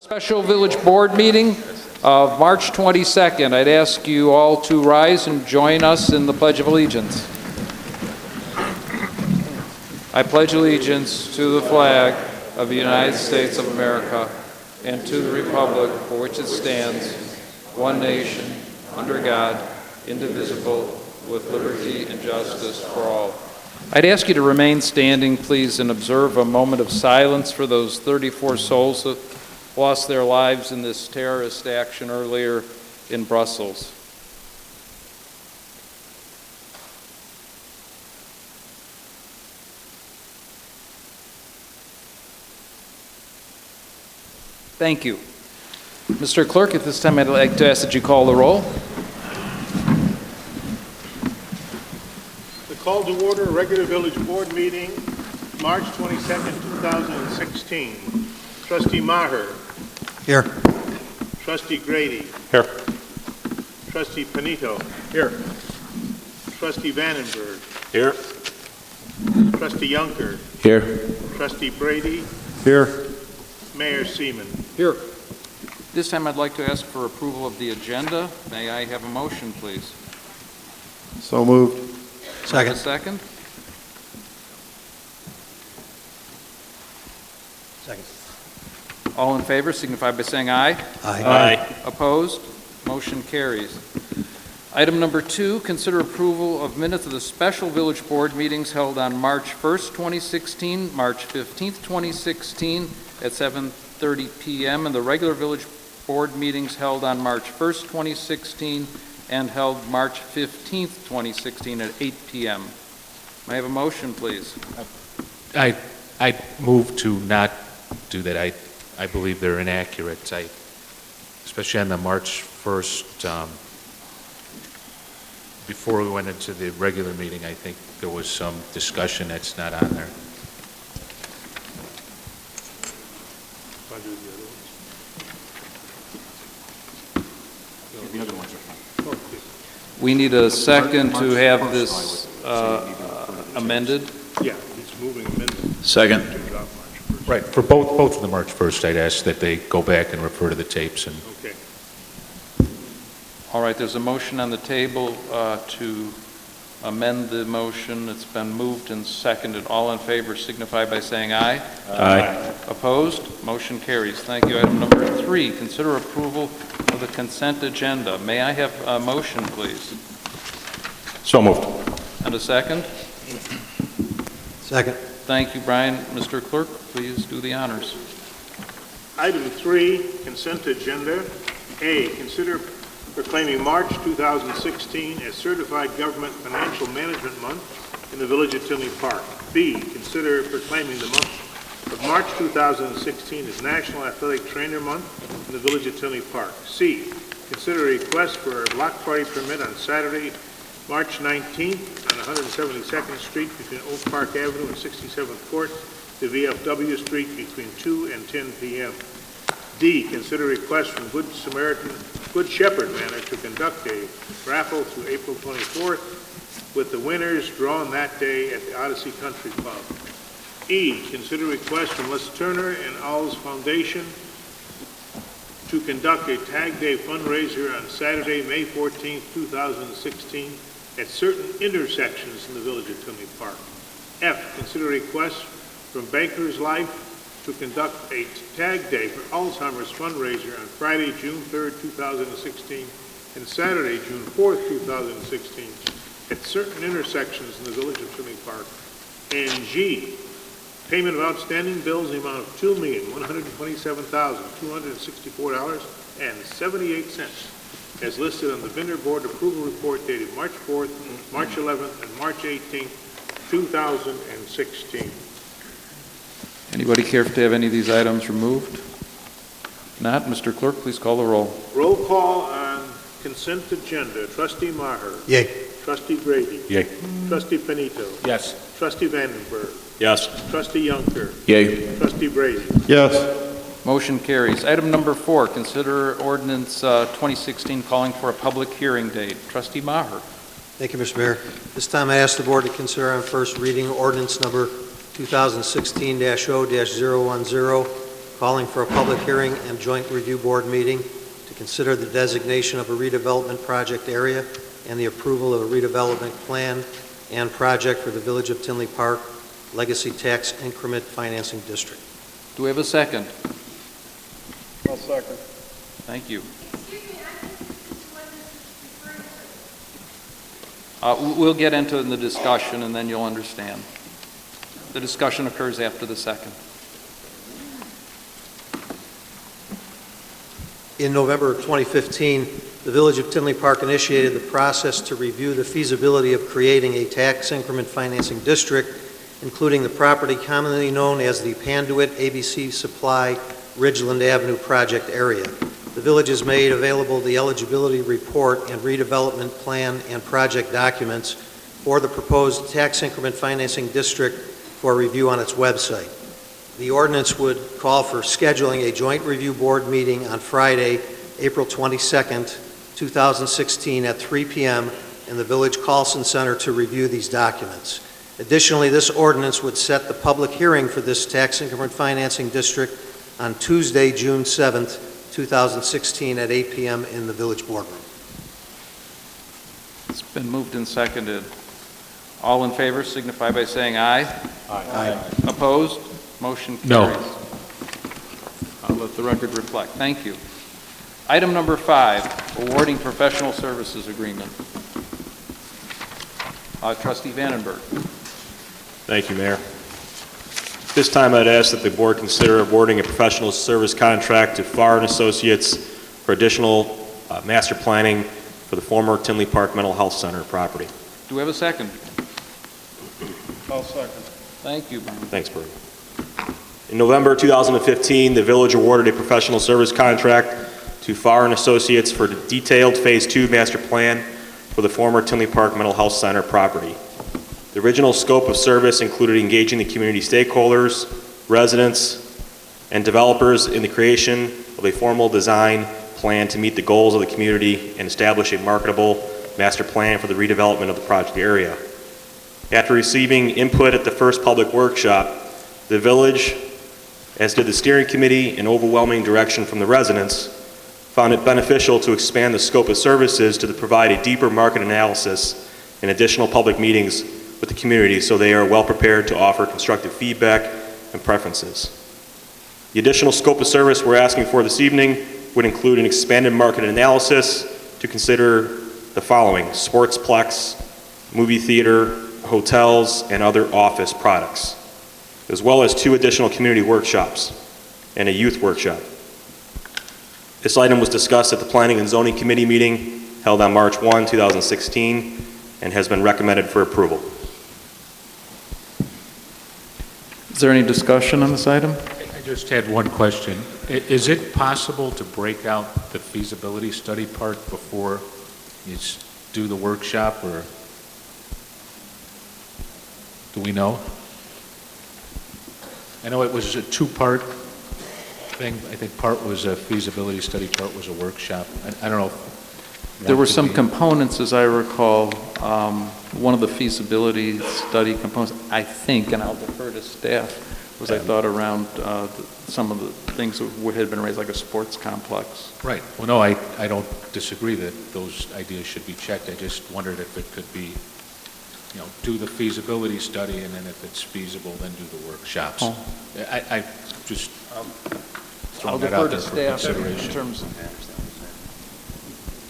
Special Village Board meeting of March 22nd. I'd ask you all to rise and join us in the Pledge of Allegiance. I pledge allegiance to the flag of the United States of America and to the republic for which it stands, one nation, under God, indivisible, with liberty and justice for all. I'd ask you to remain standing, please, and observe a moment of silence for those 34 souls that lost their lives in this terrorist action earlier in Brussels. Thank you. Mr. Clerk, at this time I'd like to ask that you call the roll. The call to order regular village board meeting, March 22nd, 2016. Trustee Maher. Here. Trustee Grady. Here. Trustee Panito. Here. Trustee Vandenberg. Here. Trustee Yunker. Here. Trustee Brady. Here. Mayor Seaman. Here. This time I'd like to ask for approval of the agenda. May I have a motion, please? So moved. Have a second? Second. All in favor signify by saying aye. Aye. Opposed? Motion carries. Item number 2, consider approval of minutes of the special village board meetings held on March 1st, 2016, March 15th, 2016 at 7:30 p.m. and the regular village board meetings held on March 1st, 2016 and held March 15th, 2016 at 8 p.m. May I have a motion, please? I move to not do that. I believe they're inaccurate. Especially on the March 1st, before we went into the regular meeting, I think there was some discussion that's not on there. We need a second to have this amended. Yeah, he's moving amendment. Second. To drop March 1st. Right, for both of the March 1st, I'd ask that they go back and refer to the tapes. And Okay. All right, there's a motion on the table to amend the motion. It's been moved and seconded. All in favor signify by saying aye. Aye. Opposed? Motion carries. Thank you. Item number 3, consider approval of the consent agenda. May I have a motion, please? So moved. And a second? Second. Thank you, Brian. Mr. Clerk, please do the honors. Item 3, consent agenda. A, consider proclaiming March 2016 as Certified Government Financial Management Month in the Village of Tinley Park. B, consider proclaiming the month of March 2016 as National Athletic Trainer Month in the Village of Tinley Park. C, consider a request for a block party permit on Saturday, March 19th on 172nd Street between Oak Park Avenue and 67th Court to VFW Street between 2 and 10 p.m. D, consider a request from Good Shepherd Manor to conduct a raffle to April 24th with the winners drawn that day at the Odyssey Country Club. E, consider a request from Les Turner and Alls Foundation to conduct a Tag Day fundraiser on Saturday, May 14th, 2016 at certain intersections in the Village of Tinley Park. F, consider a request from Baker's Life to conduct a Tag Day for Alzheimer's fundraiser on Friday, June 3rd, 2016 and Saturday, June 4th, 2016 at certain intersections in the Village of Tinley Park. And G, payment of outstanding bills in the amount of $2,127,264.78 as listed on the vendor board approval report dated March 4th, March 11th, and March 18th, 2016. Anybody care to have any of these items removed? Not. Mr. Clerk, please call the roll. Roll call on consent agenda. Trustee Maher. Yay. Trustee Grady. Yay. Trustee Panito. Yes. Trustee Vandenberg. Yes. Trustee Yunker. Yay. Trustee Brady. Yes. Motion carries. Item number 4, consider ordinance 2016 calling for a public hearing date. Trustee Maher. Thank you, Mr. Mayor. This time I ask the board to consider on first reading ordinance number 2016-0-010, calling for a public hearing and joint review board meeting to consider the designation of a redevelopment project area and the approval of a redevelopment plan and project for the Village of Tinley Park Legacy Tax Increment Financing District. Do we have a second? I'll second. Thank you. Excuse me, I think this is what this is referring to. We'll get into it in the discussion, and then you'll understand. The discussion occurs after the second. In November of 2015, the Village of Tinley Park initiated the process to review the feasibility of creating a tax increment financing district, including the property commonly known as the Panduit ABC Supply Ridgeland Avenue project area. The village has made available the eligibility report and redevelopment plan and project documents for the proposed tax increment financing district for review on its website. The ordinance would call for scheduling a joint review board meeting on Friday, April 22nd, 2016 at 3 p.m. in the Village Carlson Center to review these documents. Additionally, this ordinance would set the public hearing for this tax increment financing district on Tuesday, June 7th, 2016 at 8 p.m. in the Village boardroom. It's been moved and seconded. All in favor signify by saying aye. Aye. Opposed? Motion No. carries. I'll let the record reflect. Thank you. Item number 5, awarding professional services agreement. Trustee Vandenberg. Thank you, Mayor. This time I'd ask that the board consider awarding a professional service contract to Farr & Associates for additional master planning for the former Tinley Park Mental Health Center property. Do we have a second? I'll second. Thank you, Brian. Thanks, Bert. In November 2015, the village awarded a professional service contract to Farr & Associates for the detailed Phase 2 master plan for the former Tinley Park Mental Health Center property. The original scope of service included engaging the community stakeholders, residents, and developers in the creation of a formal design plan to meet the goals of the community and establish a marketable master plan for the redevelopment of the project area. After receiving input at the first public workshop, the village, as did the steering committee and overwhelming direction from the residents, found it beneficial to expand the scope of services to provide a deeper market analysis and additional public meetings with the community so they are well prepared to offer constructive feedback and preferences. The additional scope of service we're asking for this evening would include an expanded market analysis to consider the following: sportsplex, movie theater, hotels, and other office products, as well as 2 additional community workshops and a youth workshop. This item was discussed at the Planning and Zoning Committee meeting held on March 1, 2016, and has been recommended for approval. Is there any discussion on this item? I just had one question. Is it possible to break out the feasibility study part before you do the workshop, or do we know? I know it was a 2-part thing. I think part was a feasibility study, part was a workshop. I don't know. There were some components, as I recall. One of the feasibility study components, I think, and I'll defer to staff, was I thought around some of the things that had been raised, like a sports complex. Right. Well, no, I don't disagree that those ideas should be checked. I just wondered if it could be, do the feasibility study, and then if it's feasible, then do the workshops. Oh. I just I'll throwing that defer out to there for staff in consideration. terms of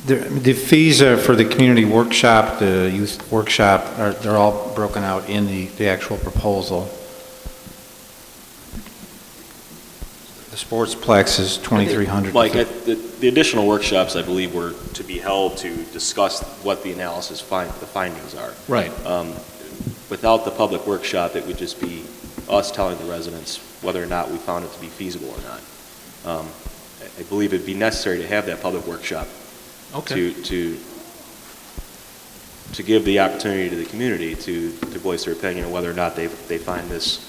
The fees for the community workshop, the youth workshop, they're all broken out in the actual proposal. The sportsplex is $2,300. Mike, the additional workshops, I believe, were to be held to discuss what the analysis the findings are. Right. Without the public workshop, it would just be us telling the residents whether or not we found it to be feasible or not. I believe it'd be necessary to have that public workshop Okay. to give the opportunity to the community to voice their opinion on whether or not they find this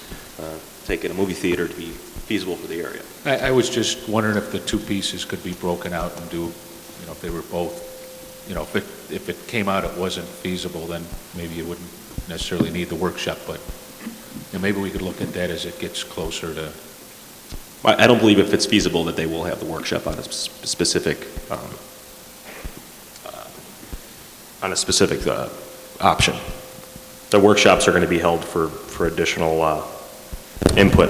taking a movie theater to be feasible for the area. I was just wondering if the 2 pieces could be broken out and do, if they were both, if it came out it wasn't feasible, then maybe you wouldn't necessarily need the workshop, but maybe we could look at that as it gets closer to I don't believe if it's feasible that they will have the workshop on a specific option. The workshops are going to be held for additional input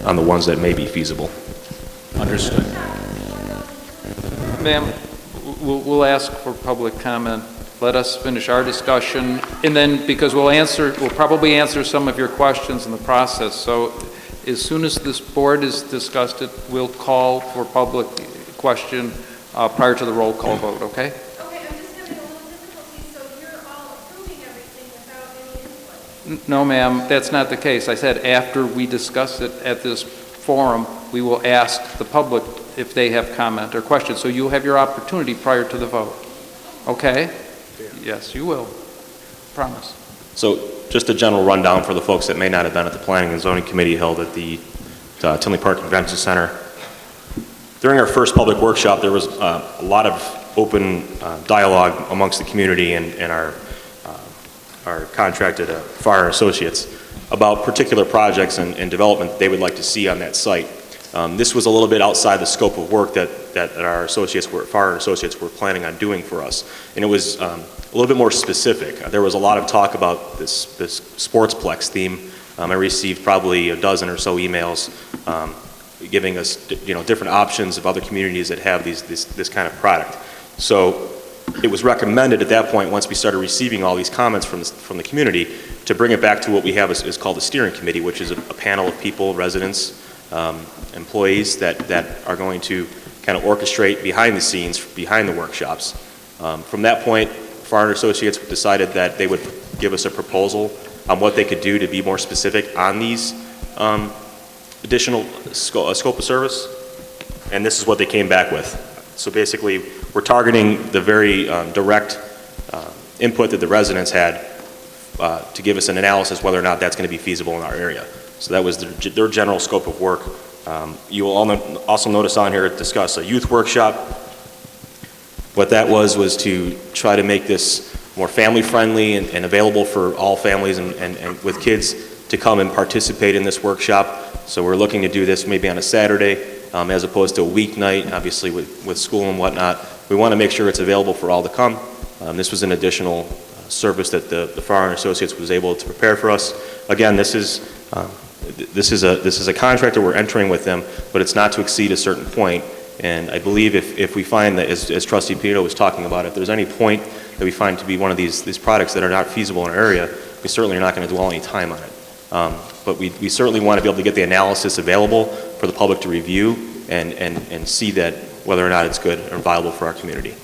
on the ones that may be feasible. Understood. Ma'am, we'll ask for public comment. Let us finish our discussion, and then, because we'll probably answer some of your questions in the process. So as soon as this board has discussed it, we'll call for public question prior to the roll call vote, okay? Okay, I'm just having a little difficulty, so you're all approving everything without any input? No, ma'am, that's not the case. I said after we discuss it at this forum, we will ask the public if they have comment or questions. So you'll have your opportunity prior to the vote. Okay? Yes, you will. Promise. So just a general rundown for the folks that may not have been at the Planning and Zoning Committee held at the Tinley Park Convention Center. During our first public workshop, there was a lot of open dialogue amongst the community and our contracted Fire Associates about particular projects and development that they would like to see on that site. This was a little bit outside the scope of work that our Fire Associates were planning on doing for us. And it was a little bit more specific. There was a lot of talk about this Sportsplex theme. I received probably a dozen or so emails giving us different options of other communities that have this kind of product. So it was recommended at that point, once we started receiving all these comments from the community, to bring it back to what we have is called the steering committee, which is a panel of people, residents, employees that are going to kind of orchestrate behind the scenes, behind the workshops. From that point, Fire Associates decided that they would give us a proposal on what they could do to be more specific on these additional scope of service, and this is what they came back with. So basically, we're targeting the very direct input that the residents had to give us an analysis whether or not that's going to be feasible in our area. So that was their general scope of work. You will also notice on here discuss a youth workshop. What that was to try to make this more family-friendly and available for all families and with kids to come and participate in this workshop. So we're looking to do this maybe on a Saturday as opposed to a weeknight, obviously with school and whatnot. We want to make sure it's available for all to come. This was an additional service that the Fire and Associates was able to prepare for us. Again, this is a contract that we're entering with them, but it's not to exceed a certain point. And I believe if we find that, as Trustee Pino was talking about, if there's any point that we find to be one of these products that are not feasible in our area, we certainly are not going to dwell any time on it. But we certainly want to be able to get the analysis available for the public to review and see that whether or not it's good or viable for our community.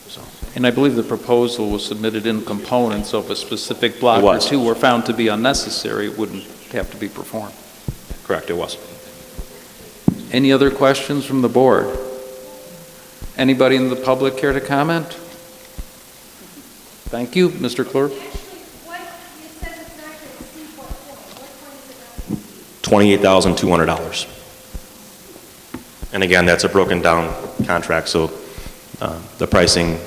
So. And I believe the proposal was submitted in components, so if a specific block or two were found to be unnecessary, it wouldn't have to be performed. Correct, it was. Any other questions from the board? Anybody in the public care to comment? Thank you, Mr. Clerk. Actually, what you said it's not going to exceed what point? What point is it not to exceed? $28,200. And again, that's a broken down contract, so the pricing,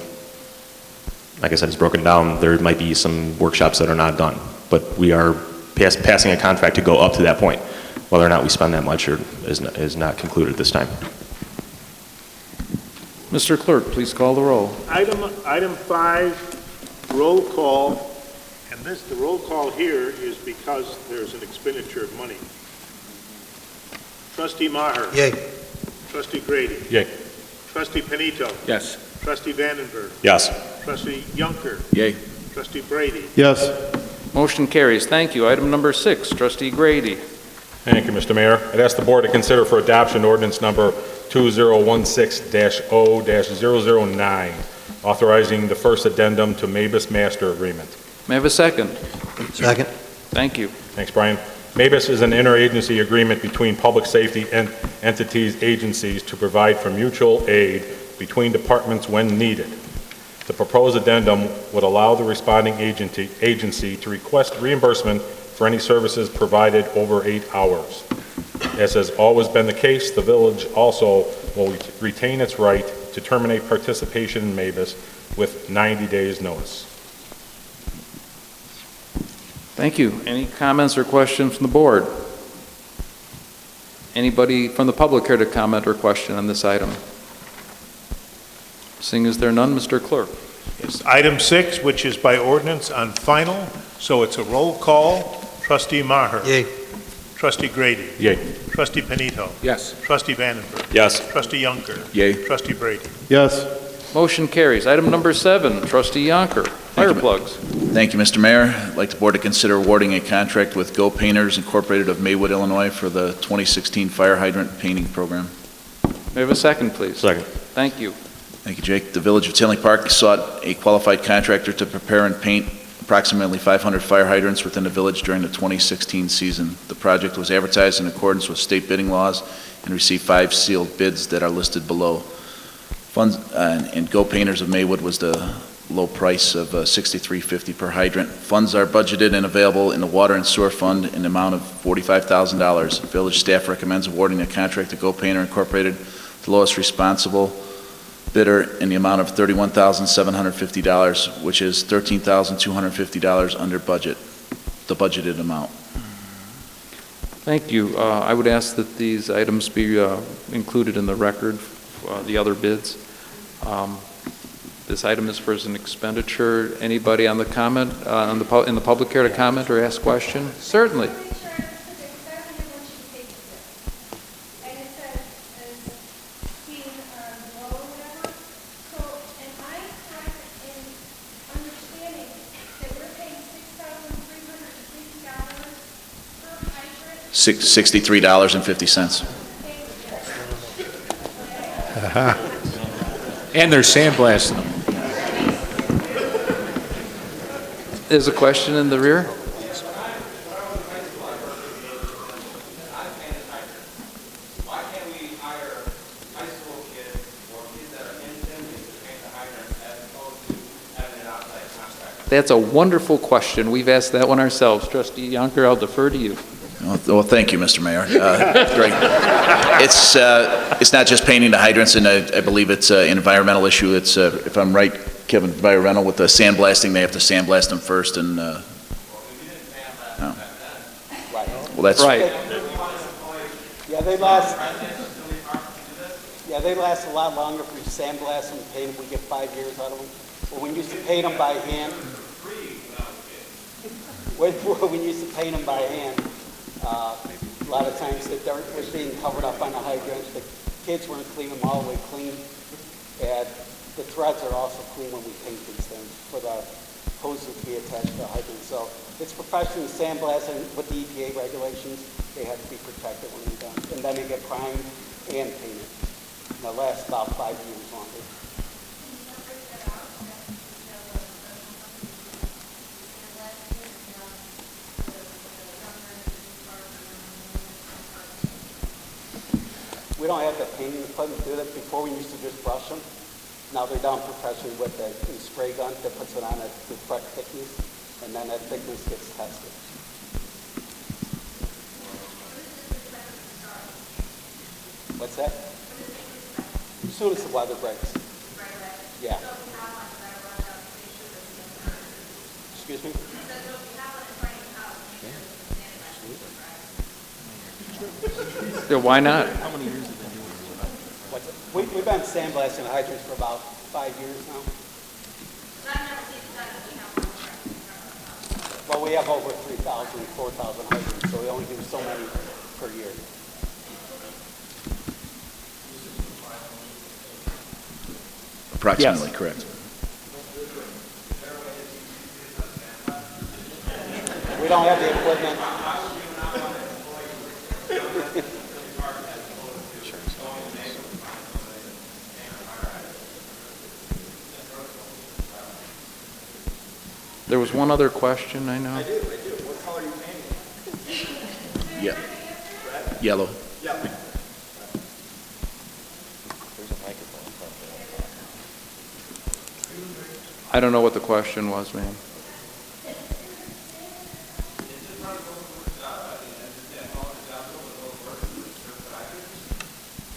like I said, is broken down. There might be some workshops that are not done, but we are passing a contract to go up to that point. Whether or not we spend that much is not concluded this time. Mr. Clerk, please call the roll. Item 5, roll call, and the roll call here is because there's an expenditure of money. Trustee Maher. Yay. Trustee Grady. Yay. Trustee Penito. Yes. Trustee Vandenberg. Yes. Trustee Yunker. Yay. Trustee Brady. Yes. Motion carries. Thank you. Item number 6, Trustee Grady. Thank you, Mr. Mayor. I'd ask the board to consider for adoption ordinance number 2016-0-009, authorizing the first addendum to Mabus Master Agreement. May I have a second? Second. Thank you. Thanks, Brian. Mabus is an interagency agreement between public safety entities, agencies to provide for mutual aid between departments when needed. The proposed addendum would allow the responding agency to request reimbursement for any services provided over 8 hours. As has always been the case, the village also will retain its right to terminate participation in Mabus with 90 days notice. Thank you. Any comments or questions from the board? Anybody from the public care to comment or question on this item? Seeing as there are none, Mr. Clerk. Yes, item 6, which is by ordinance on final, so it's a roll call. Trustee Maher. Yay. Trustee Grady. Yay. Trustee Benito. Yes. Trustee Vandenberg. Yes. Trustee Yunker. Yay. Trustee Brady. Yes. Motion carries. Item number 7, Trustee Yonker, fire plugs. Thank you, Mr. Mayor. I'd like the board to consider awarding a contract with Go Painters Incorporated of Maywood, Illinois for the 2016 fire hydrant painting program. May I have a second, please? Second. Thank you. Thank you, Jake. The Village of Tinley Park sought a qualified contractor to prepare and paint approximately 500 fire hydrants within the village during the 2016 season. The project was advertised in accordance with state bidding laws and received 5 sealed bids that are listed below. Funds and Go Painters of Maywood was the low price of $63.50 per hydrant. Funds are budgeted and available in the Water and Sewer Fund in the amount of $45,000. Village staff recommends awarding the contract to Go Painter Incorporated, the lowest responsible bidder, in the amount of $31,750, which is $13,250 under budget, the budgeted amount. Thank you. I would ask that these items be included in the record, the other bids. This item is for an expenditure. Anybody on the comment, in the public care to comment or ask question? Certainly. Make sure I understood it, 'cause I don't have one sheet of paper here. And it says, being below or whatever. So, am I correct in understanding that we're paying $6,350 per hydrant? $63.50. And they're sandblasting them. There's a question in the rear. Why can't we hire high school kids or kids that are in Tinley to paint the hydrants as opposed to having an outside contractor? That's a wonderful question. We've asked that one ourselves. Trustee Yonker, I'll defer to you. Well, thank you, Mr. Mayor. Great. It's not just painting the hydrants, and I believe it's an environmental issue. It's, if I'm right, Kevin, environmental with the sandblasting. They have to sandblast them first, and no. Well, that's Right. Yeah, they last a lot longer if we sandblast them and paint them. We get 5 years out of them. But when we used to paint them by hand, when we used to paint them by hand, a lot of times the dirt was being covered up on the hydrants. The kids weren't cleaning them all the way clean. And the threads are also clean when we paint these things for the hoses to be attached to the hydrant. So it's professional sandblasting with the EPA regulations. They have to be protected when they're done. And then they get primed and painted. And they last about 5 years longer. We don't have the painting equipment to do that. Before we used to just brush them. Now they're done professionally with the spray gun that puts it on at the correct thickness, and then that thickness gets tested. What's that? As soon as the weather breaks. Yeah. Excuse me? Yeah, why not? We've been sandblasting hydrants for about 5 years now. Well, we have over 3,000, 4,000 hydrants, so we only do so many per year. approximately correct. We don't have the equipment. There was one other question, I know. I do. What color are you painting? Yeah. Yellow. Yellow. I don't know what the question was, ma'am.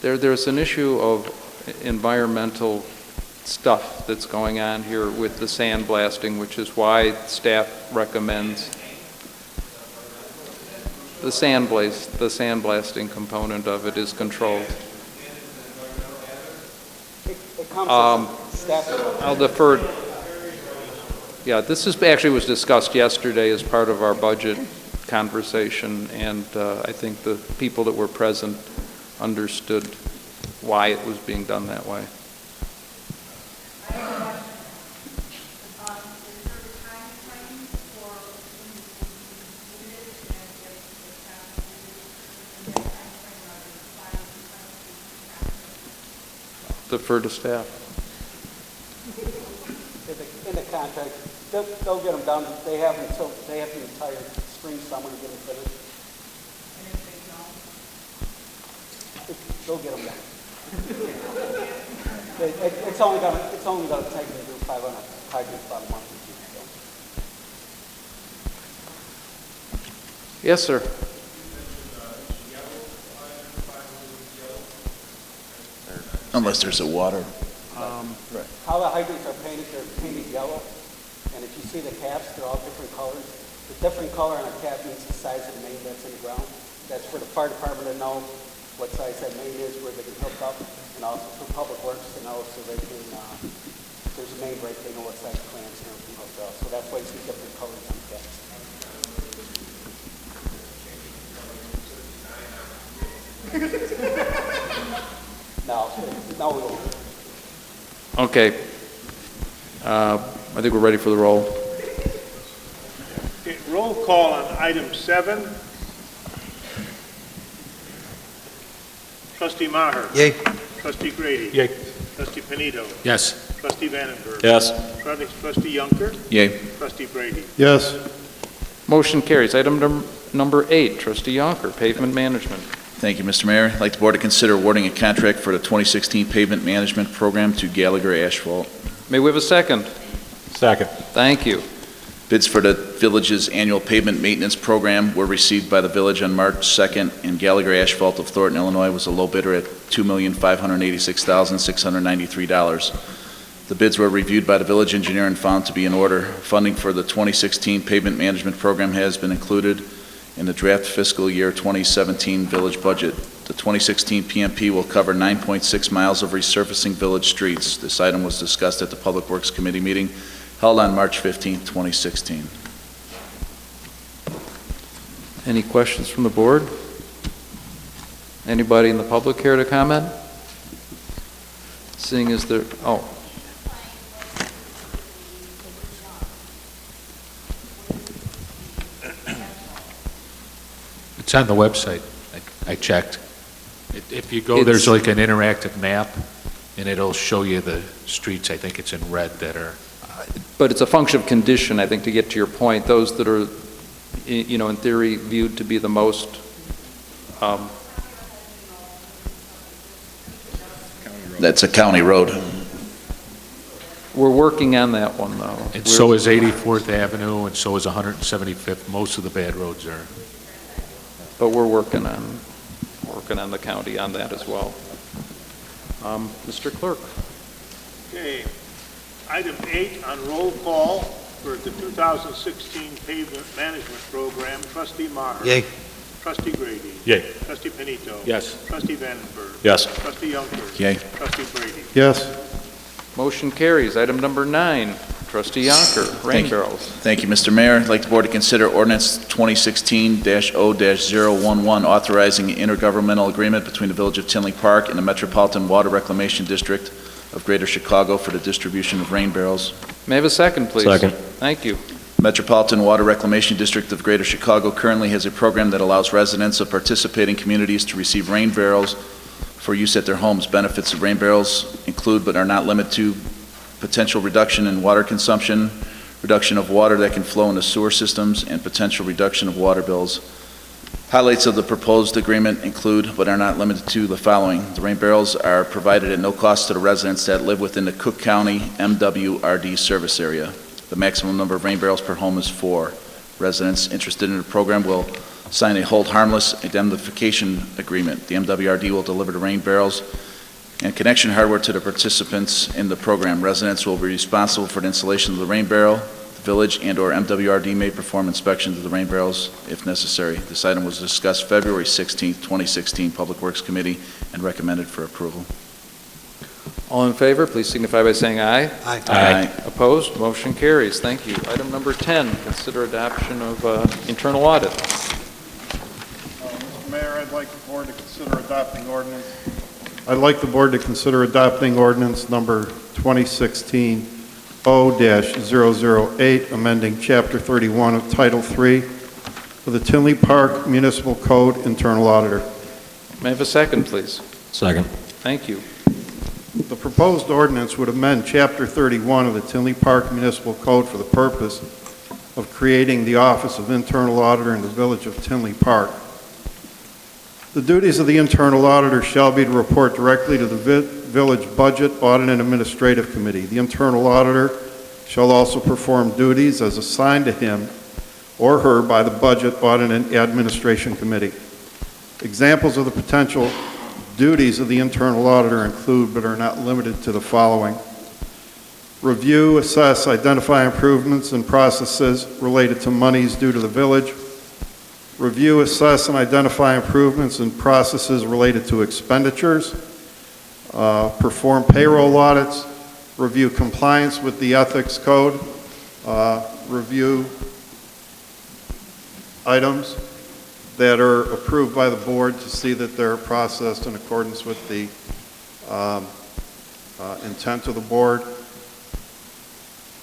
There's an issue of environmental stuff that's going on here with the sandblasting, which is why staff recommends. the sandblasting component of it is controlled. It comes as a step. I'll defer. Yeah, this actually was discussed yesterday as part of our budget conversation, and I think the people that were present understood why it was being done that way. Defer to staff. In the contract, they'll get them done. They have the entire spring, summer to get them finished. They'll get them done. It's only going to take them to do 500 hydrants about a month or two. So. Yes, sir. Unless there's a water. How the hydrants are painted, they're painted yellow. And if you see the caps, they're all different colors. The different color on a cap means the size of the main that's in the ground. That's for the fire department to know what size that main is, where they can hook up, and also for public works to know so they can, if there's a main break, they know what size clamps and everything hooked up. So that's why you see different colors on the caps. No, we won't. Okay. I think we're ready for the roll. Okay, roll call on item 7. Trustee Maher. Yay. Trustee Grady. Yay. Trustee Panito. Yes. Trustee Vandenberg. Yes. Trustee Yunker. Yay. Trustee Brady. Yes. Motion carries. Item number 8, Trustee Yonker, pavement management. Thank you, Mr. Mayor. I'd like the board to consider awarding a contract for the 2016 pavement management program to Gallagher Asphalt. May we have a second? Second. Thank you. Bids for the village's annual pavement maintenance program were received by the village on March 2nd, and Gallagher Asphalt of Thornton, Illinois was a low bidder at $2,586,693. The bids were reviewed by the village engineer and found to be in order. Funding for the 2016 pavement management program has been included in the draft fiscal year 2017 village budget. The 2016 PMP will cover 9.6 miles of resurfacing village streets. This item was discussed at the Public Works Committee meeting held on March 15, 2016. Any questions from the board? Anybody in the public care to comment? Seeing as there, oh. It's on the website. I checked. If you go, there's like an interactive map, and it'll show you the streets, I think it's in red, that are... But it's a function of condition, I think, to get to your point. Those that are, you know, in theory, viewed to be the most That's a county road. we're working on that one, though. And so is 84th Avenue, and so is 175th. Most of the bad roads are... But we're working on the county on that as well. Mr. Clerk. Okay. Item 8 on roll call for the 2016 pavement management program. Trustee Maher. Yay. Trustee Grady. Yay. Trustee Panito. Yes. Trustee Vandenberg. Yes. Trustee Yunker. Yay. Trustee Brady. Yes. Motion carries. Item number 9, Trustee Yonker, rain Thank you. barrels. Thank you, Mr. Mayor. I'd like the board to consider ordinance 2016-0-011 authorizing an intergovernmental agreement between the Village of Tinley Park and the Metropolitan Water Reclamation District of Greater Chicago for the distribution of rain barrels. May I have a second, please? Second. Thank you. Metropolitan Water Reclamation District of Greater Chicago currently has a program that allows residents of participating communities to receive rain barrels for use at their homes. Benefits of rain barrels include but are not limited to potential reduction in water consumption, reduction of water that can flow into sewer systems, and potential reduction of water bills. Highlights of the proposed agreement include but are not limited to the following. The rain barrels are provided at no cost to the residents that live within the Cook County MWRD service area. The maximum number of rain barrels per home is 4. Residents interested in the program will sign a hold harmless indemnification agreement. The MWRD will deliver the rain barrels and connection hardware to the participants in the program. Residents will be responsible for the installation of the rain barrel. The Village and/or MWRD may perform inspections of the rain barrels if necessary. This item was discussed February 16, 2016, Public Works Committee, and recommended for approval. All in favor, please signify by saying aye. Aye. Aye. Opposed? Motion carries. Thank you. Item number 10, consider adoption of internal audit. Mr. Mayor, I'd like the board to consider adopting ordinance. I'd like the board to consider adopting ordinance number 2016-0-008, amending Chapter 31 of Title 3 of the Tinley Park Municipal Code Internal Auditor. May I have a second, please? Second. Thank you. The proposed ordinance would amend Chapter 31 of the Tinley Park Municipal Code for the purpose of creating the Office of Internal Auditor in the Village of Tinley Park. The duties of the Internal Auditor shall be to report directly to the Village Budget, Audit, and Administrative Committee. The Internal Auditor shall also perform duties as assigned to him or her by the Budget, Audit, and Administration Committee. Examples of the potential duties of the Internal Auditor include, but are not limited to, the following: review, assess, identify improvements and processes related to monies due to the village; review, assess, and identify improvements and processes related to expenditures; perform payroll audits; review compliance with the ethics code; review items that are approved by the board to see that they're processed in accordance with the intent of the board.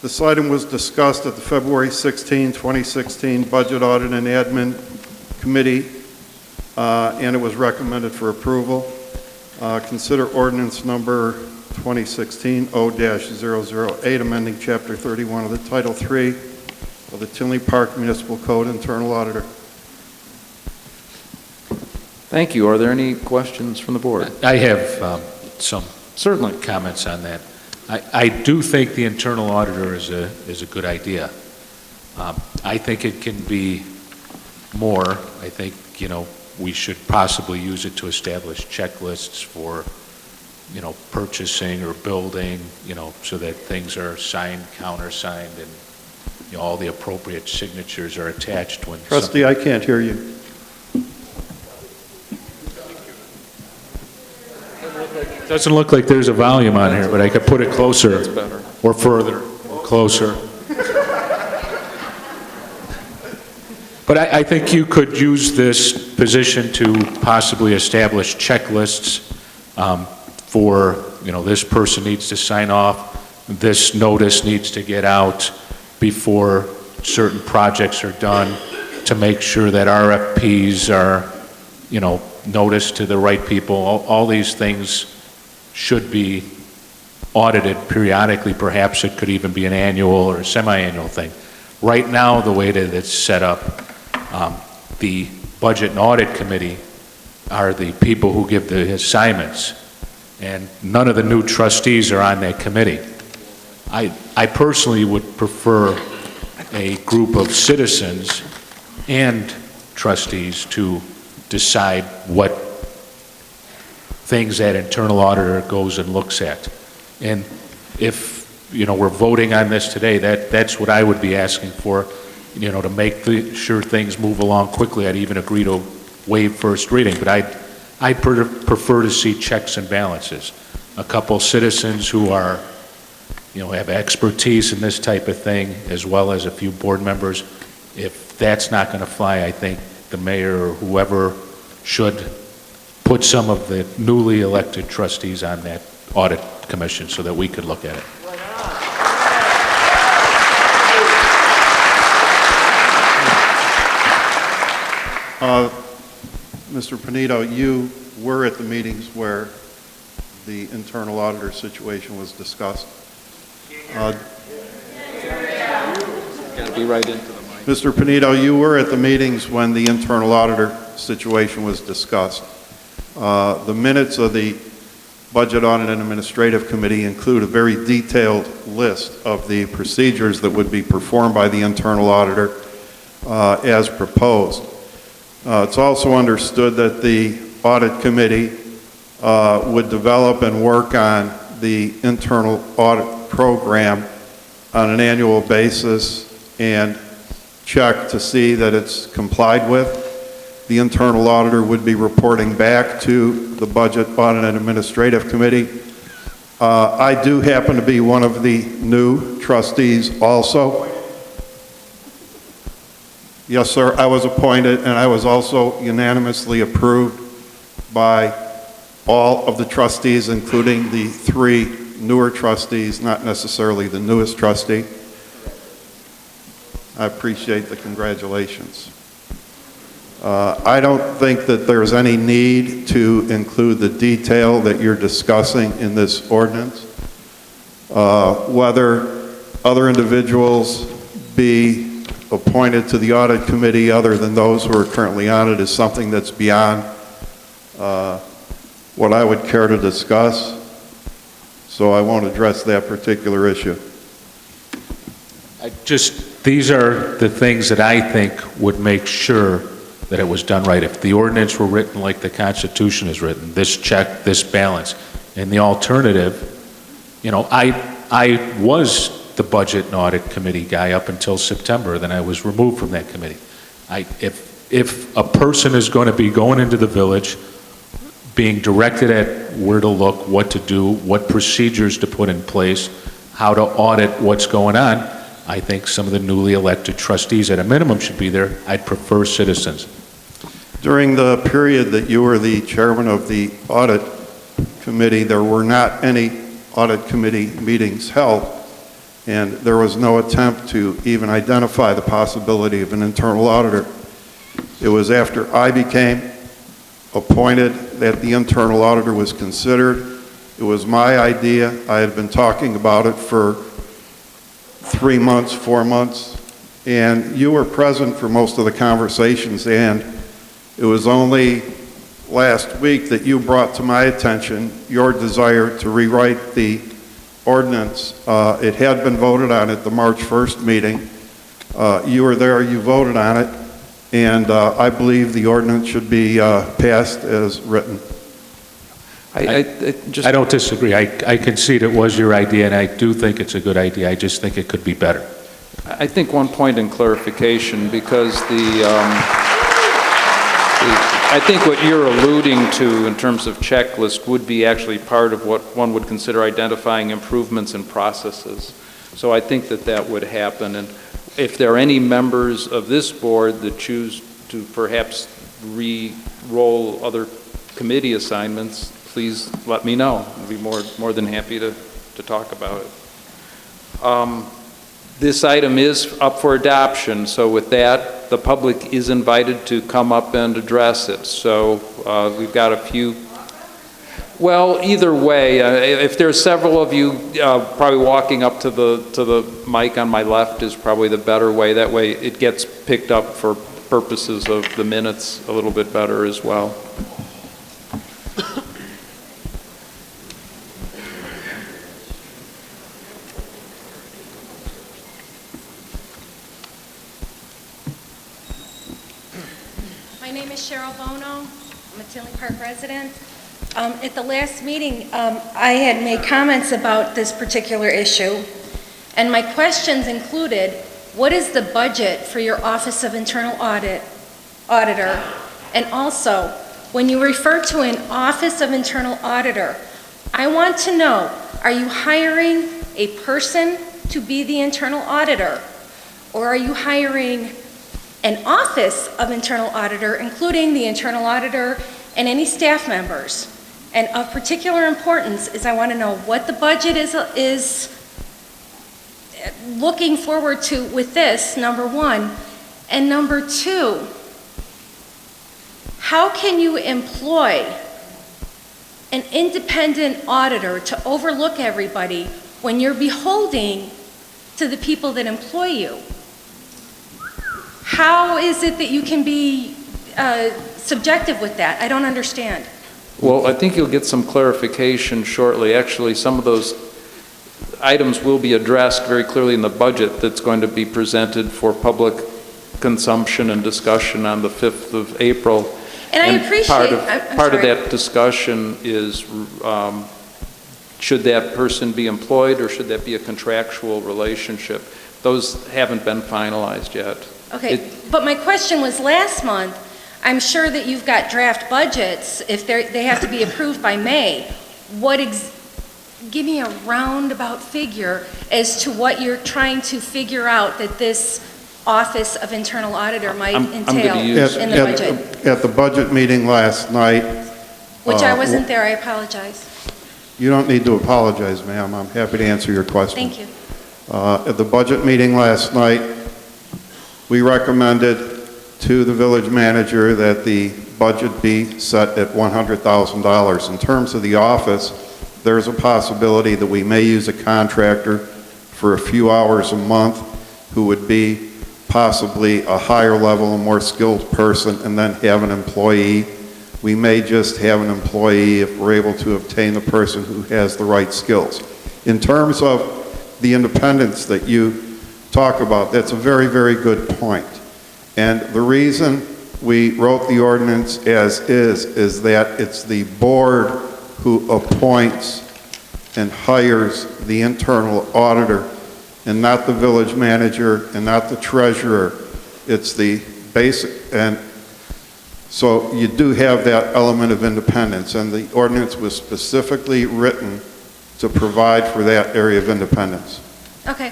This item was discussed at the February 16, 2016 Budget, Audit, and Admin Committee, and it was recommended for approval. Consider ordinance number 2016-0-008, amending Chapter 31 of the Title 3 of the Tinley Park Municipal Code Internal Auditor. Thank you. Are there any questions from the board? I have some Certainly. comments on that. I do think the internal auditor is a good idea. I think it can be more. I think, we should possibly use it to establish checklists for, purchasing or building, so that things are signed, countersigned, and, all the appropriate signatures are attached when... Trustee, I can't hear you. Doesn't look like there's a volume on here, but I could put it closer. That's better. Or further, or closer. But I think you could use this position to possibly establish checklists for, this person needs to sign off, this notice needs to get out before certain projects are done, to make sure that RFPs are, noticed to the right people. All these things should be audited periodically. Perhaps it could even be an annual or semi-annual thing. Right now, the way that it's set up, the Budget and Audit Committee are the people who give the assignments, and none of the new trustees are on that committee. I personally would prefer a group of citizens and trustees to decide what things that internal auditor goes and looks at. And if, we're voting on this today, that's what I would be asking for, to make sure things move along quickly. I'd even agree to waive first reading, but I'd prefer to see checks and balances. A couple citizens who are, have expertise in this type of thing, as well as a few board members. If that's not going to fly, I think the mayor or whoever should put some of the newly elected trustees on that audit commission so that we could look at it. Mr. Panito, you were at the meetings where the internal auditor situation was discussed. Got to be right into the mic. Mr. Panito, you were at the meetings when the internal auditor situation was discussed. The minutes of the Budget, Audit, and Administrative Committee include a very detailed list of the procedures that would be performed by the internal auditor as proposed. It's also understood that the Audit Committee would develop and work on the internal audit program on an annual basis and check to see that it's complied with. The internal auditor would be reporting back to the Budget, Audit, and Administrative Committee. I do happen to be one of the new trustees also. Yes, sir, I was appointed, and I was also unanimously approved by all of the trustees, including the 3 newer trustees, not necessarily the newest trustee. I appreciate the congratulations. I don't think that there's any need to include the detail that you're discussing in this ordinance. Whether other individuals be appointed to the audit committee other than those who are currently on it is something that's beyond what I would care to discuss, so I won't address that particular issue. These are the things that I think would make sure that it was done right. If the ordinance were written like the Constitution is written, this check, this balance, and the alternative, you know, I was the Budget and Audit Committee guy up until September, then I was removed from that committee. If a person is going to be going into the village, being directed at where to look, what to do, what procedures to put in place, how to audit what's going on, I think some of the newly elected trustees at a minimum should be there. I'd prefer citizens. During the period that you were the chairman of the audit committee, there were not any audit committee meetings held, and there was no attempt to even identify the possibility of an internal auditor. It was after I became appointed that the internal auditor was considered. It was my idea. I had been talking about it for 3 months, 4 months, and you were present for most of the conversations, and it was only last week that you brought to my attention your desire to rewrite the ordinance. It had been voted on at the March 1st meeting. You were there, you voted on it, and I believe the ordinance should be passed as written. I don't disagree. I concede it was your idea, and I do think it's a good idea. I just think it could be better. I think one point in clarification, because I think what you're alluding to in terms of checklist would be actually part of what one would consider identifying improvements in processes. So I think that would happen. And if there are any members of this board that choose to perhaps re-roll other committee assignments, please let me know. I'd be more than happy to talk about it. This item is up for adoption, so with that, the public is invited to come up and address it. So we've got a few. Well, either way, if there's several of you, probably walking up to the mic on my left is probably the better way. That way it gets picked up for purposes of the minutes a little bit better as well. My name is Cheryl Bono. I'm a Tinley Park resident. At the last meeting, I had made comments about this particular issue, and my questions included, what is the budget for your Office of Internal Auditor? And also, when you refer to an Office of Internal Auditor, I want to know, are you hiring a person to be the internal auditor? Or are you hiring an Office of Internal Auditor, including the internal auditor and any staff members? And of particular importance is I want to know what the budget is looking forward to with this, number one. And number two, how can you employ an independent auditor to overlook everybody when you're beholding to the people that employ you? How is it that you can be subjective with that? I don't understand. Well, I think you'll get some clarification shortly. Actually, some of those items will be addressed very clearly in the budget that's going to be presented for public consumption and discussion on the 5th of April. And I appreciate part of that discussion is should that person be employed or should that be a contractual relationship? those haven't been finalized yet. Okay, but my question was last month, I'm sure that you've got draft budgets, if they have to be approved by May. Give me a roundabout figure as to what you're trying to figure out that this Office of Internal Auditor might I'm gonna entail use- in the budget, At the budget meeting last night, which I wasn't there, I apologize. you don't need to apologize, ma'am. I'm happy to answer your question. Thank you. At the budget meeting last night, we recommended to the village manager that the budget be set at $100,000. In terms of the office, there's a possibility that we may use a contractor for a few hours a month who would be possibly a higher level, a more skilled person, and then have an employee. We may just have an employee if we're able to obtain the person who has the right skills. In terms of the independence that you talk about, that's a very, very good point. And the reason we wrote the ordinance as is that it's the board who appoints and hires the internal auditor, and not the village manager and not the treasurer. It's the basic, and so you do have that element of independence, and the ordinance was specifically written to provide for that area of independence. Okay.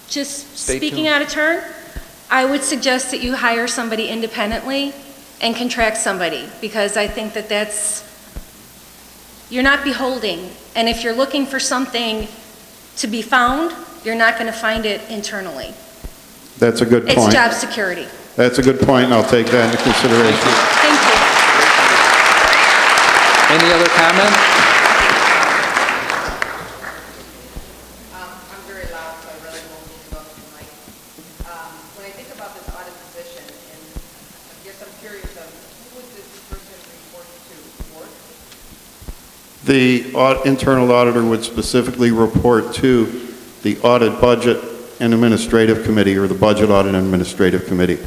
Just Stay speaking tuned. out of turn, I would suggest that you hire somebody independently and contract somebody, because I think that you're not beholding. And if you're looking for something to be found, you're not going to find it internally. That's a good point. It's job security. That's a good point, and I'll take that into consideration. Thank you. Any other comment? I'm very loud, so I really won't need to go to the mic. When I think about this audit position, and I guess I'm curious of who would this person report to? Board? The internal auditor would specifically report to the Audit, Budget, and Administrative Committee, or the Budget, Audit, and Administrative Committee,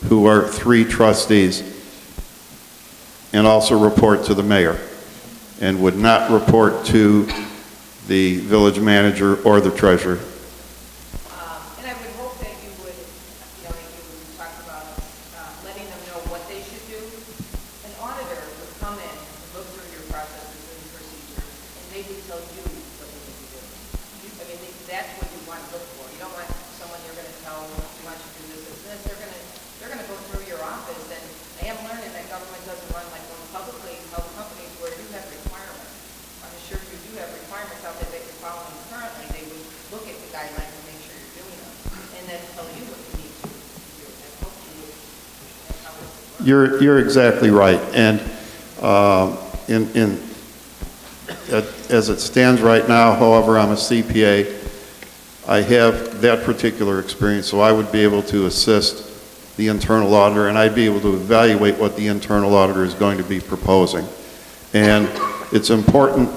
who are 3 trustees, and also report to the mayor, and would not report to the village manager or the treasurer. And I would hope that you would, you talked about letting them know what they should do. An auditor would come in and look through your processes and procedures, and they would tell you what they need to do. That's what you want to look for. You don't want someone you're going to tell, you want you to do this, this, and this. They're going to go through your office, and I am learning that government doesn't run like those publicly held companies where you have requirements. I'm sure you do have requirements out there that you're following currently. They would look at the guidelines and make sure you're doing them, and then tell you what you need to do. And hopefully, that's how this works. You're exactly right, and as it stands right now, however, I'm a CPA, I have that particular experience, so I would be able to assist the internal auditor, and I'd be able to evaluate what the internal auditor is going to be proposing. And it's important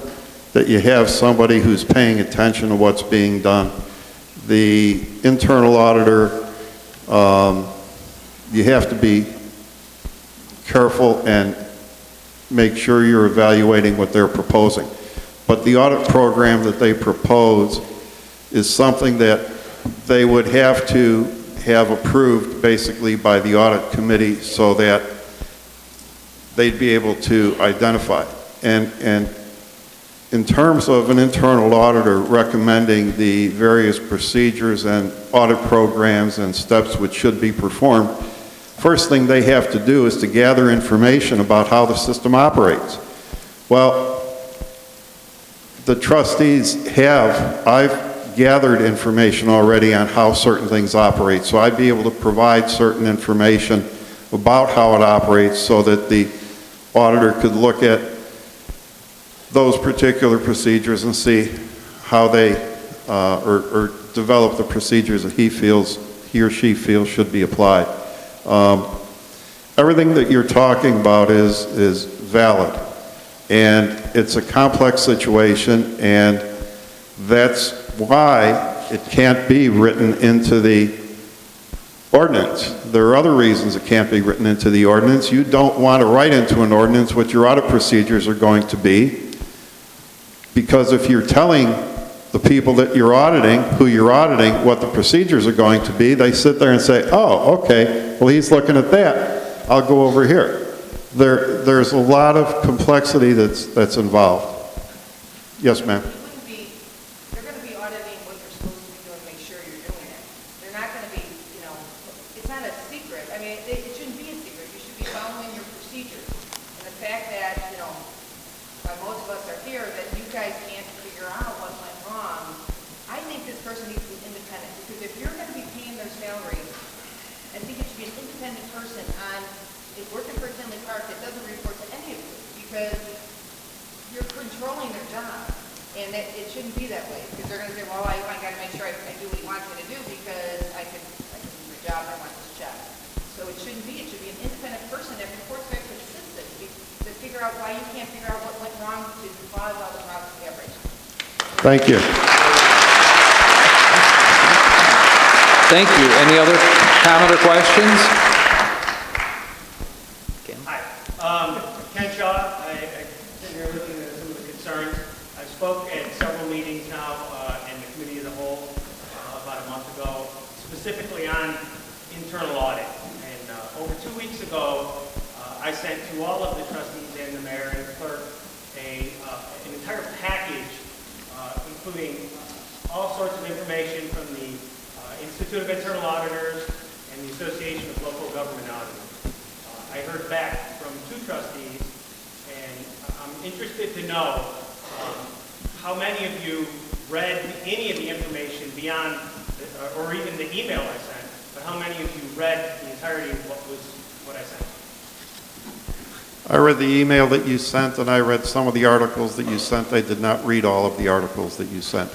that you have somebody who's paying attention to what's being done. The internal auditor, you have to be careful and make sure you're evaluating what they're proposing. But the audit program that they propose is something that they would have to have approved basically by the audit committee so that they'd be able to identify. And in terms of an internal auditor recommending the various procedures and audit programs and steps which should be performed, first thing they have to do is to gather information about how the system operates. Well, the trustees I've gathered information already on how certain things operate, so I'd be able to provide certain information about how it operates so that the auditor could look at those particular procedures and see how they, or develop the procedures that he or she feels should be applied. Everything that you're talking about is valid, and it's a complex situation, and that's why it can't be written into the ordinance. There are other reasons it can't be written into the ordinance. You don't want to write into an ordinance what your audit procedures are going to be, because if you're telling the people that you're auditing, who you're auditing, what the procedures are going to be. They sit there and say, oh, okay, well, he's looking at that. I'll go over here. There's a lot of complexity that's involved. Yes, ma'am. They're going to be auditing what you're supposed to be doing to make sure you're doing it. They're not going to be, it's not a secret. I mean, it shouldn't be a secret. You should be following your procedures. And the fact that, most of us are here, that you guys can't figure out what went wrong, I think this person needs to be independent. Because if you're going to be paying their salary, I think it should be an independent person working for Tinley Park that doesn't report to any of you. Because you're controlling their job. And it shouldn't be that way. Because they're going to say, well, I got to make sure I do what he wants me to do because I can do my job and I want this check. So it shouldn't be. It should be an independent person that reports back to the system to figure out why you can't figure out what went wrong to cause all the problems we have right now. Thank you. Thank you. Any other comment or questions? Hi. Ken Shaw. I've been here looking at some of the concerns. I've spoke at several meetings now in the committee as a whole about a month ago, specifically on internal audit. And over 2 weeks ago, I sent to all of the trustees and the mayor and the clerk an entire package, including all sorts of information from the Institute of Internal Auditors and the Association of Local Government Auditors. I heard back from 2 trustees, and I'm interested to know how many of you read any of the information beyond, or even the email I sent, but how many of you read the entirety of what I sent? I read the email that you sent, and I read some of the articles that you sent. I did not read all of the articles that you sent.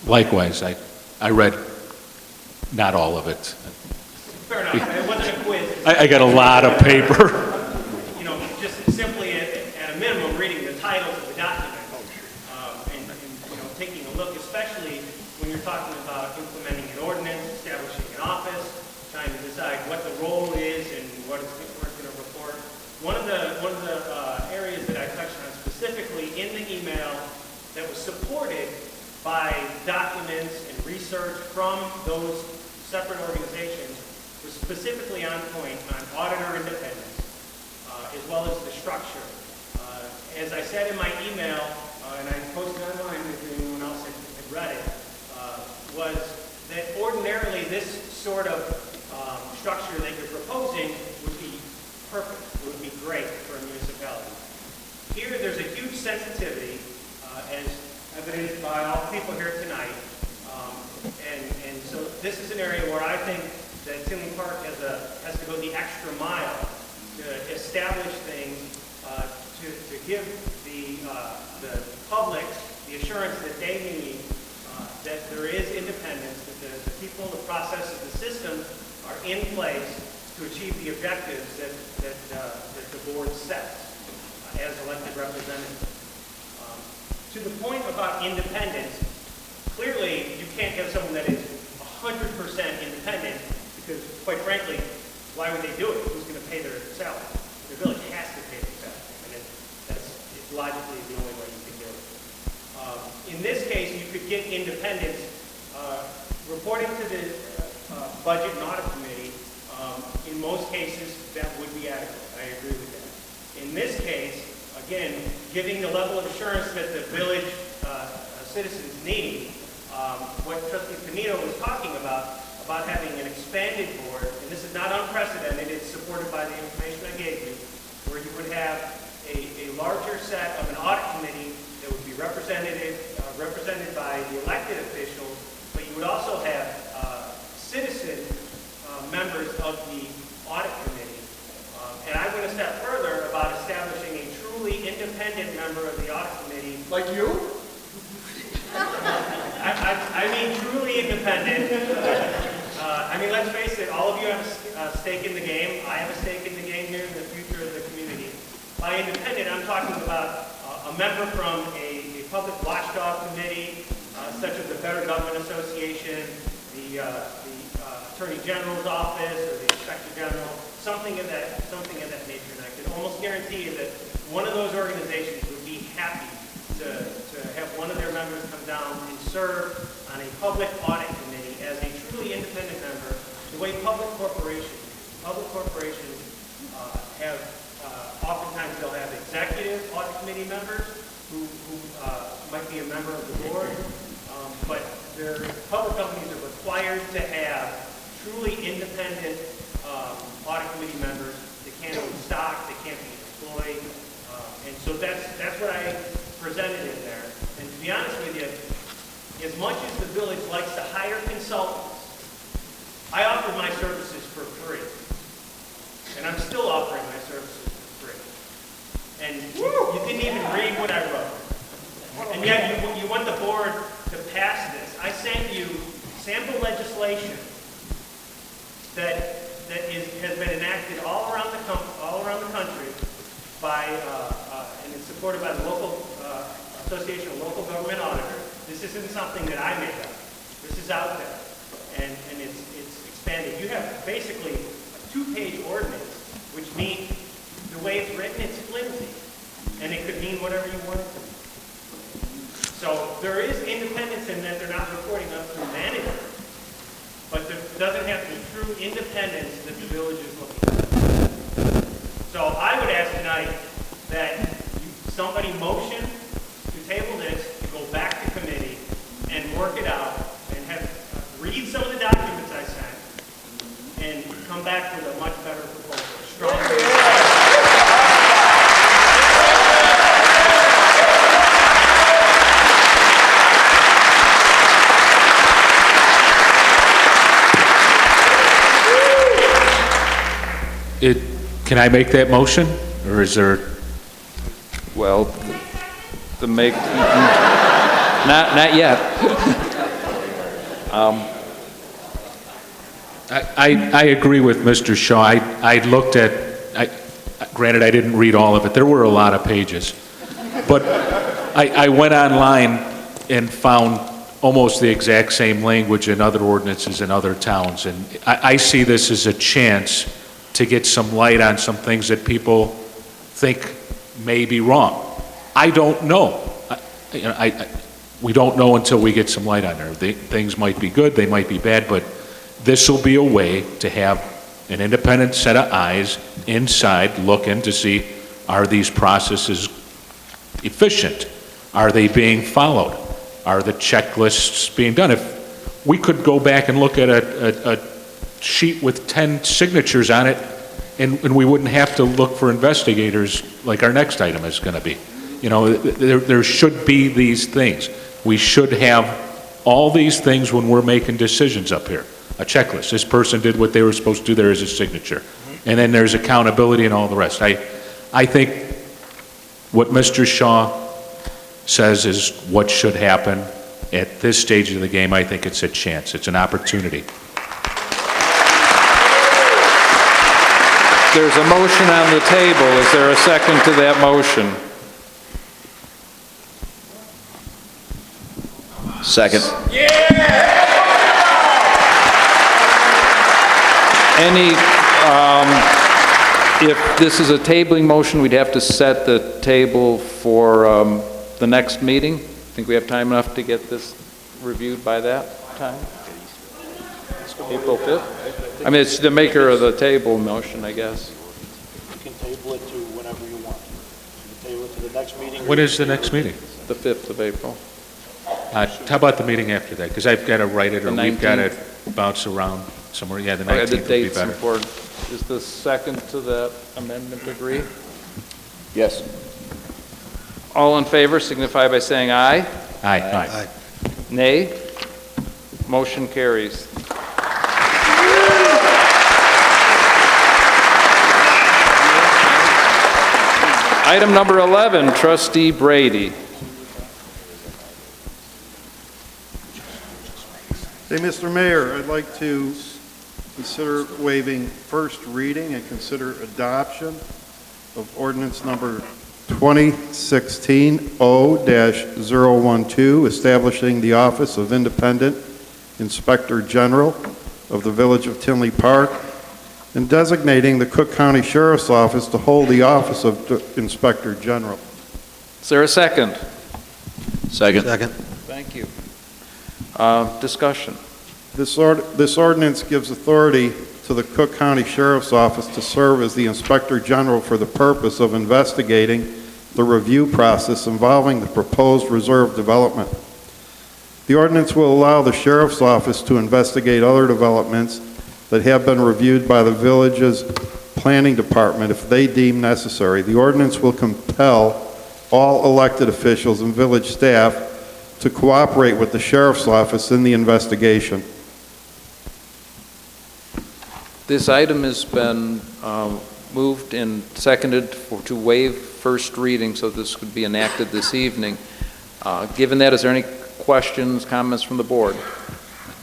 Likewise, I read not all of it. Fair enough. It wasn't a quiz. I got a lot of paper. Just simply at a minimum, reading the titles of the document and taking a look, especially when you're talking about implementing an ordinance, establishing an office, trying to decide what the role is and what it's going to report. One of the areas that I touched on specifically in the email that was supported by documents and research from those separate organizations was specifically on point on auditor independence, as well as the structure. As I said in my email, and I posted online if anyone else had read it, was that ordinarily this sort of structure that you're proposing would be perfect. It would be great for a municipality. Here, there's a huge sensitivity, as evidenced by all the people here tonight. And so this is an area where I think that Tinley Park has to go the extra mile to establish things, to give the public the assurance that they need, that there is independence, that the people, the processes, the systems are in place to achieve the objectives that the board sets as elected representatives. To the point about independence, clearly you can't have someone that is 100% independent because, quite frankly, why would they do it? Who's going to pay their salary? The village has to pay their salary. I mean, it's logically the only way you can do it. In this case, you could get independence reporting to the Budget and Audit Committee. In most cases, that would be adequate. I agree with that. In this case, again, giving the level of assurance that the village citizens need, what Trustee Panito was talking about having an expanded board, and this is not unprecedented, it's supported by the information I gave you, where you would have a larger set of an audit committee that would be represented by the elected officials, but you would also have citizen members of the audit committee. And I went a step further about establishing a truly independent member of the audit committee. Like you? I mean truly independent. I mean, let's face it, all of you have a stake in the game. I have a stake in the game here in the future of the community. By independent, I'm talking about a member from a public watchdog committee, such as the Better Government Association, the Attorney General's office, or the Inspector General, something of that nature. And I can almost guarantee you that one of those organizations would be happy to have one of their members come down and serve on a public audit committee as a truly independent member, the way public corporations have, oftentimes they'll have executive audit committee members who might be a member of the board, but their public companies are required to have truly independent audit committee members. They can't own stock, they can't be employed, and so that's what I presented in there. And to be honest with you, as much as the village likes to hire consultants, I offered my services for free, and I'm still offering my services for free. And you didn't even read what I wrote, and yet you want the board to pass this. I sent you sample legislation that has been enacted all around the country by and it's supported by the local Association of Local Government Auditors. This isn't something that I made up. This is out there, and it's expanded. You have basically a 2-page ordinance, which means the way it's written, it's flimsy, and it could mean whatever you want it to. So there is independence in that they're not reporting up through management, but there doesn't have to be true independence that the village is looking at. So I would ask tonight that somebody motion to table this, to go back to committee and work it out, and read some of the documents I sent, and come back with a much better proposal. Stronger. Can I make that motion, or is there? Well, not yet. I agree with Mr. Shaw. I looked at, granted I didn't read all of it, there were a lot of pages, but I went online and found almost the exact same language in other ordinances in other towns, and I see this as a chance to get some light on some things that people think may be wrong. I don't know. We don't know until we get some light on there. Things might be good, they might be bad, but this will be a way to have an independent set of eyes inside looking to see, are these processes efficient? Are they being followed? Are the checklists being done? If we could go back and look at a sheet with 10 signatures on it, and we wouldn't have to look for investigators like our next item is going to be. You know, there should be these things. We should have all these things when we're making decisions up here. A checklist. This person did what they were supposed to do. There is a signature. And then there's accountability and all the rest. I think what Mr. Shaw says is what should happen. At this stage of the game, I think it's a chance. It's an opportunity. There's a motion on the table. Is there a second to that motion? Second. If this is a tabling motion, we'd have to set the table for the next meeting. Think we have time enough to get this reviewed by that time? April 5th? I mean, it's the maker of the table motion, I guess. You can table it to whenever you want. You can table it to the next meeting. When is the next meeting? The 5th of April. How about the meeting after that? Because I've got to write it, or we've got to bounce around somewhere. Yeah, the 19th would be better. Is the second to that amendment agree? Yes. All in favor signify by saying aye. Aye. Aye. Nay. Motion carries. Item number 11, Trustee Brady. Hey, Mr. Mayor, I'd like to consider waiving first reading and consider adoption of ordinance number 2016-0-012, establishing the Office of Independent Inspector General of the Village of Tinley Park and designating the Cook County Sheriff's Office to hold the office of Inspector General. Is there a second? Second. Second. Thank you. Discussion. This ordinance gives authority to the Cook County Sheriff's Office to serve as the Inspector General for the purpose of investigating the review process involving the proposed reserve development. The ordinance will allow the Sheriff's Office to investigate other developments that have been reviewed by the village's planning department if they deem necessary. The ordinance will compel all elected officials and village staff to cooperate with the Sheriff's Office in the investigation. This item has been moved and seconded to waive first reading, so this could be enacted this evening. Given that, is there any questions, comments from the board?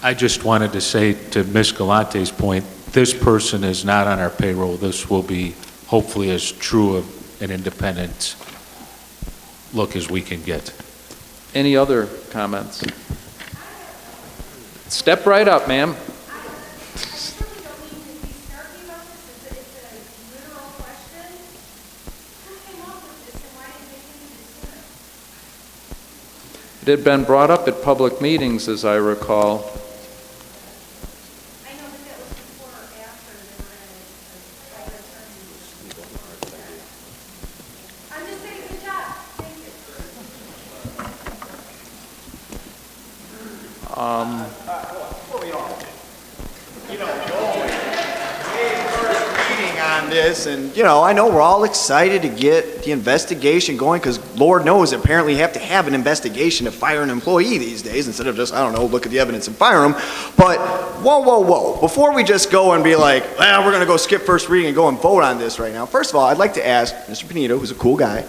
I just wanted to say to Ms. Galante's point, this person is not on our payroll. This will be hopefully as true of an independent look as we can get. Any other comments? Step right up, ma'am. It had been brought up at public meetings, as I recall. I know that was before or after they were in a attorney. I'm just saying, good job. Thank you. Before we all, first reading on this, and, I know we're all excited to get the investigation going, because Lord knows, apparently you have to have an investigation to fire an employee these days, instead of just, look at the evidence and fire them. But, whoa. Before we just go and be like, well, we're going to go skip first reading and go and vote on this right now, first of all, I'd like to ask Mr. Pinito, who's a cool guy,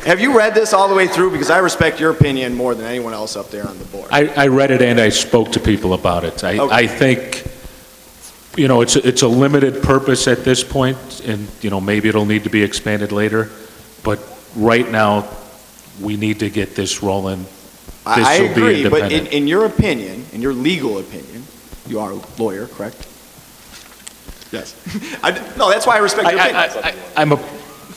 have you read this all the way through? Because I respect your opinion more than anyone else up there on the board. I read it and I spoke to people about it. I think, it's a limited purpose at this point, and, maybe it'll need to be expanded later. But right now, we need to get this rolling. I agree, but in your opinion, in your legal opinion, you are a lawyer, correct? Yes. No, that's why I respect your opinion.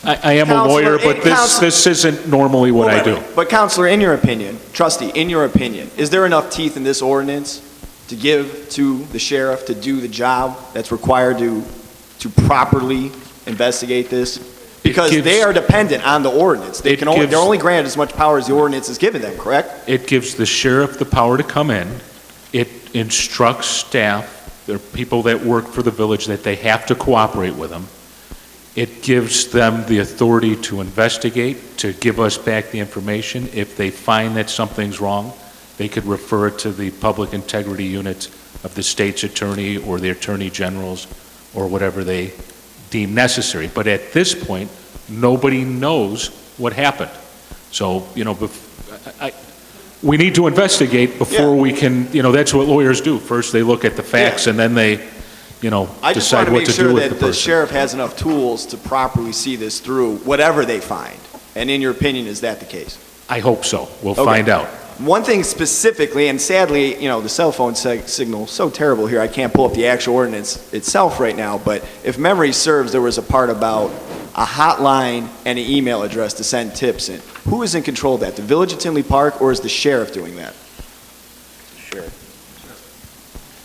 I am a lawyer, but this isn't normally what I do. But Counselor, in your opinion, trustee, in your opinion, is there enough teeth in this ordinance to give to the sheriff to do the job that's required to properly investigate this? Because they are dependent on the ordinance. They're only granted as much power as the ordinance has given them, correct? It gives the sheriff the power to come in. It instructs staff, there are people that work for the village, that they have to cooperate with them. It gives them the authority to investigate, to give us back the information. If they find that something's wrong, they could refer it to the public integrity unit of the state's attorney or the attorney generals or whatever they deem necessary. But at this point, nobody knows what happened. So, we need to investigate before we can, that's what lawyers do. First, they look at the facts and then they, I just decide want what to make to do sure with that the the person. sheriff has enough tools to properly see this through, whatever they find. And in your opinion, is that the case? I hope so. We'll find out. One thing specifically, and sadly, the cell phone signal is so terrible here, I can't pull up the actual ordinance itself right now, but if memory serves, there was a part about a hotline and an email address to send tips in. Who is in control of that? The Village of Tinley Park, or is the sheriff doing that? Sheriff.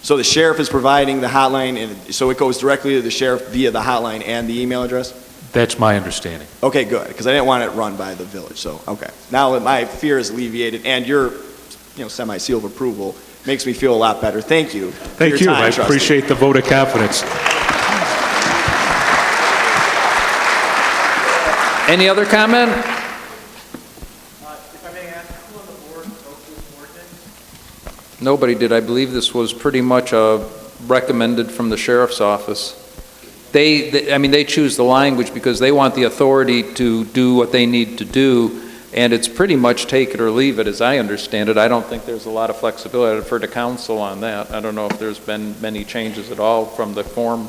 So the sheriff is providing the hotline, and so it goes directly to the sheriff via the hotline and the email address? That's my understanding. Okay, good, because I didn't want it run by the village, so, okay. Now that my fear is alleviated, and your, semi-seal of approval makes me feel a lot better. Thank you. Thank you. I appreciate the vote of confidence. Any other comment? If I may ask, who on the board wrote this ordinance? Nobody did. I believe this was pretty much recommended from the sheriff's office. They choose the language because they want the authority to do what they need to do, and it's pretty much take it or leave it, as I understand it. I don't think there's a lot of flexibility. I defer to counsel on that. I don't know if there's been many changes at all from the form.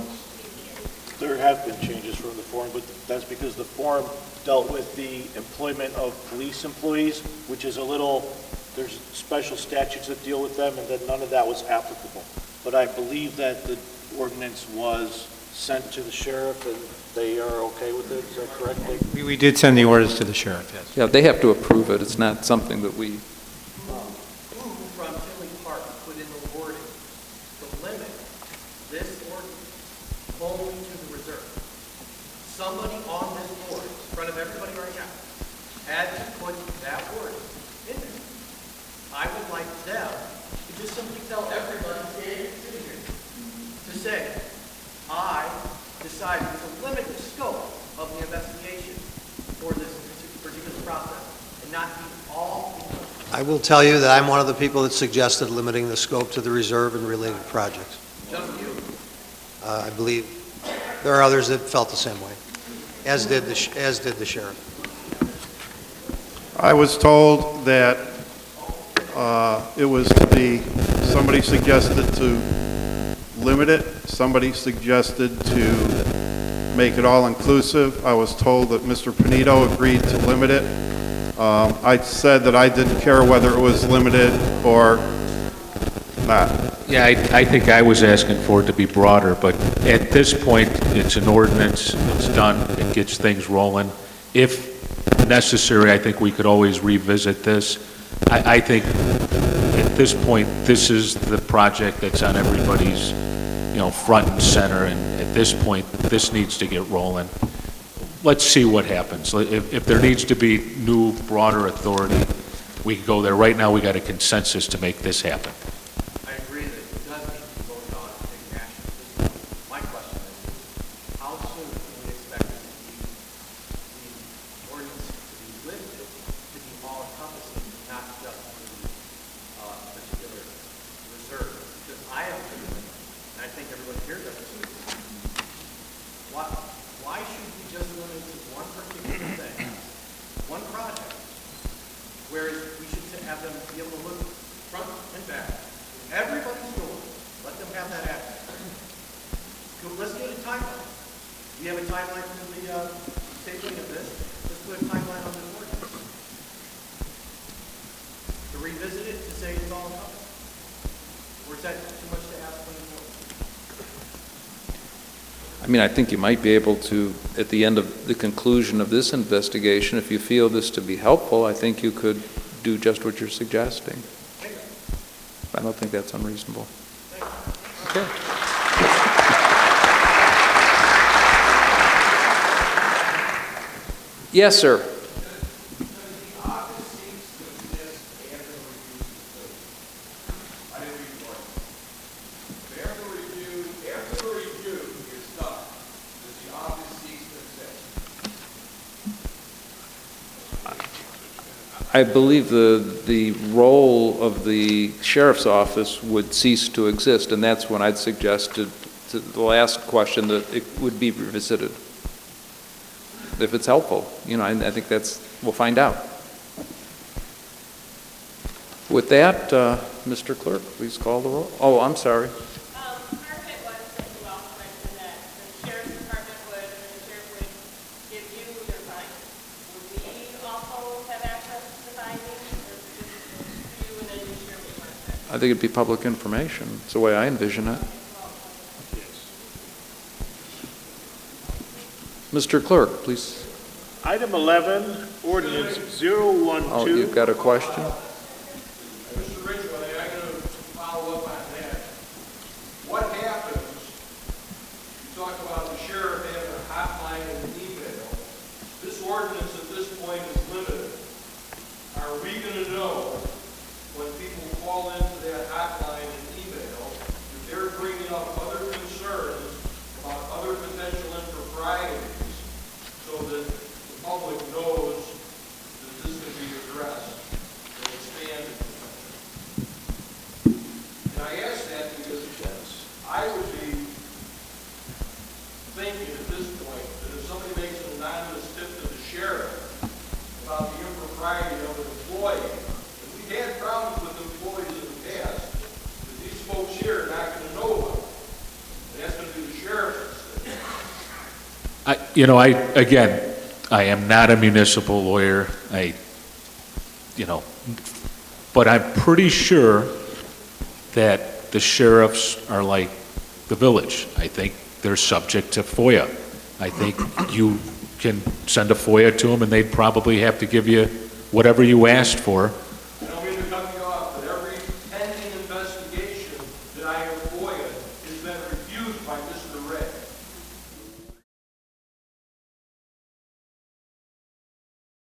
There have been changes from the form, but that's because the form dealt with the employment of police employees, which is there's special statutes that deal with them, and that none of that was applicable. But I believe that the ordinance was sent to the sheriff, and they are okay with it. Is that correct? We did send the orders to the sheriff, yes. Yeah, they have to approve it. It's not something that we on this board, in front of everybody right now, had to put that word in there, I would like them to just simply tell everybody sitting here to say, I decided to limit the scope of the investigation for this particular process and not be all. I will tell you that I'm one of the people that suggested limiting the scope to the reserve and related projects. Just you. I believe there are others that felt the same way, as did the sheriff. I was told that it was to be, somebody suggested to limit it, somebody suggested to make it all-inclusive. I was told that Mr. Panito agreed to limit it. I said that I didn't care whether it was limited or not. Yeah, I think I was asking for it to be broader, but at this point, it's an ordinance, it's done, it gets things rolling. If necessary, I think we could always revisit this. I think at this point, this is the project that's on everybody's, front and center, and at this point, this needs to get rolling. Let's see what happens. If there needs to be new, broader authority, we can go there. Right now, we got a consensus to make this happen. I agree that it does need to be voted on and taken action at this point. My question is, how soon can we expect the ordinance to be lifted to be all-encompassing, not just for the particular reserve? Because I am thinking, and I think everyone here does too, why should we just limit it to one particular thing, one project, whereas we should have them be able to look front and back, everybody's door, let them have that access. Let's get a timeline. We have a timeline for the stapling of this. Let's put a timeline on the ordinance. To revisit it, to say it's all encompassing. Or is that too much to ask from the board? I think you might be able to, at the end of the conclusion of this investigation, if you feel this to be helpful, I think you could do just what you're suggesting. I don't think that's unreasonable. Okay. Yes, sir. I believe the role of the sheriff's office would cease to exist, and that's when I'd suggested to the last question that it would be revisited. If it's helpful, I think we'll find out. With that, Mr. Clerk, please call the roll. Oh, I'm sorry. Part of it was that you also mentioned that the sheriff's department would, and the sheriff would give you their findings. Would we also have access to the findings, or just you and then you share with us? I think it'd be public information. It's the way I envision it. Mr. Clerk, please. Item 11, ordinance 012. Oh, you've got a question? Mr. Ridgway, I'm going to follow up on that. What happens, you talk about the sheriff having a hotline and an email. This ordinance at this point is limited. Are we going to know when people call into that hotline and email that they're bringing up other concerns about other potential improprieties so that the public knows that this can be addressed and expanded? And I ask that because I would be thinking at this point that if somebody makes an anonymous tip to the sheriff about the impropriety of an employee, and we've had problems with employees in the past, that these folks here are not going to know about it. And that's going to be the sheriff's Again, I am not a municipal lawyer. But I'm pretty sure that the sheriffs are like the village. I think they're subject to FOIA. I think you can send a FOIA to them and they'd probably have to give you whatever you asked for